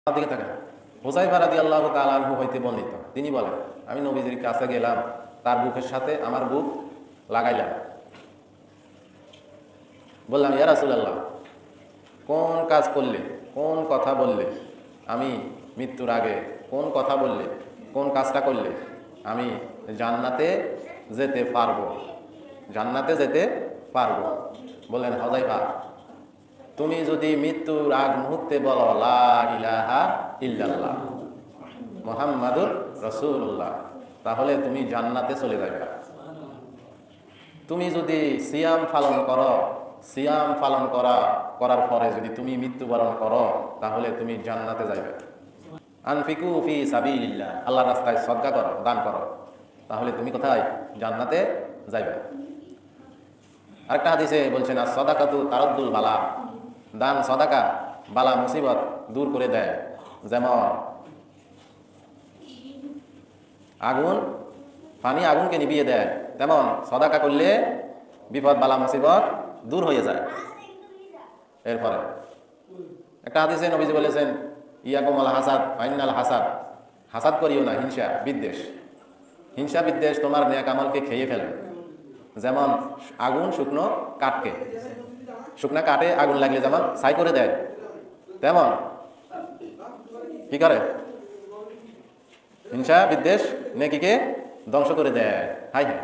দিকে তাকান। হুযায়ফা রাদিয়াল্লাহু তাআলা আনহু হইতে বর্ণিত, তিনি বলেন, আমি নবীজির কাছে গেলাম, তার বুকের সাথে আমার বুক লাগাইলাম, বললাম, ইয়া রাসূলুল্লাহ, কোন কাজ করলে, কোন কথা বললে আমি মৃত্যুর আগে, কোন কথা বললে, কোন কাজটা করলে আমি জান্নাতে যেতে পারবো, জান্নাতে যেতে পারবো? বললেন, হুযায়ফা, তুমি যদি মৃত্যুর আগ মুহূর্তে বলো লা ইলাহা ইল্লাল্লাহ মুহাম্মাদুর রাসূলুল্লাহ, তাহলে তুমি জান্নাতে চলে যাবে। তুমি যদি সিয়াম পালন করো, সিয়াম পালন করার পরে যদি তুমি মৃত্যুবরণ করো, তাহলে তুমি জান্নাতে যাবে। আনফিকু ফি সাবিলিল্লাহ, আল্লাহর রাস্তায় সদকা করো, দান করো, তাহলে তুমি কোথায়? জান্নাতে যাবে। আরেকটা হাদিসে বলছেন, আর সাদাকাতু তারাদ্দুল বালা, দান সদাকা বালা মুসিবত দূর করে দেয়। যেমন আগুন, পানি আগুনকে নিভিয়ে দেয়, তেমন সদাকা করলে বিপদ বালা মুসিবত দূর হয়ে যায়। এরপরে একটা হাদিসে নবীজি বলেছেন, ইয়াকুম আল হাসাদ ফাইনাল হাসাদ, হাসাদ করিও না, হিংসা বিদ্বেষ, হিংসা বিদ্বেষ তোমার নেক আমলকে খেয়ে ফেলে। যেমন আগুন শুকনো কাঠকে, শুকনা কাঠে আগুন লাগলে যেমন ছাই করে দেয়, তেমন কি করে? হিংসা বিদ্বেষ নেকিকে ধ্বংস করে দেয়। হাই হাই,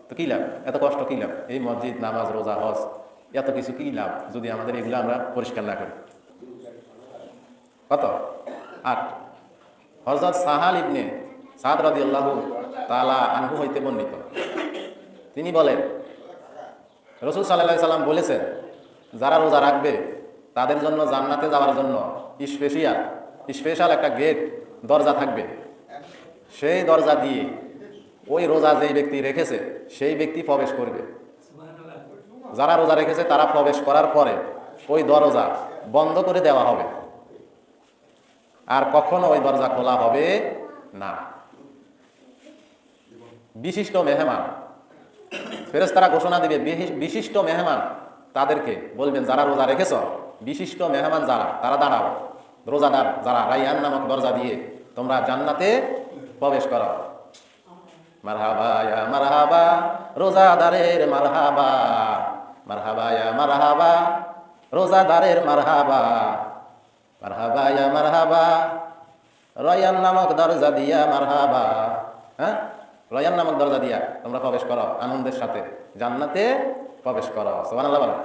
তো কি লাভ? এত কষ্ট কি লাভ? এই মসজিদ, নামাজ, রোজা, হজ, এত কিছু কি লাভ যদি আমাদের এগুলো আমরা পরিষ্কার না করি? কত? 8। হযরত সাহাল ইবনে সাদ রাদিয়াল্লাহু তাআলা আনহু হইতে বর্ণিত, তিনি বলেন, রাসূল সাল্লাল্লাহু আলাইহি সাল্লাম বলেছেন, যারা রোজা রাখবে তাদের জন্য জান্নাতে যাওয়ার জন্য স্পেশাল একটা গেট, দরজা থাকবে। সেই দরজা দিয়ে ওই রোজা যেই ব্যক্তি রেখেছে সেই ব্যক্তি প্রবেশ করবে। যারা রোজা রেখেছে তারা প্রবেশ করার পরে ওই দরজা বন্ধ করে দেওয়া হবে, আর কখনো ওই দরজা খোলা হবে না। বিশিষ্ট মেহমান, ফেরেশতারা ঘোষণা দিবে, বিশিষ্ট মেহমান তাদেরকে বলবেন, যারা রোজা রেখেছ, বিশিষ্ট মেহমান যারা, তারা দাঁড়াও, রোজাদার যারা, রাইয়ান নামক দরজা দিয়ে তোমরা জান্নাতে প্রবেশ করো। মারহাবা ইয়া মারহাবা, রোজাদারের মারহাবা, মারহাবা ইয়া মারহাবা, রোজাদারের মারহাবা, মারহাবা ইয়া মারহাবা, রাইয়ান নামক দরজা দিয়া মারহাবা। হ্যাঁ, রাইয়ান নামক দরজা দিয়া তোমরা প্রবেশ করো, আনন্দের সাথে জান্নাতে প্রবেশ করো। সুবহানাল্লাহ বলো।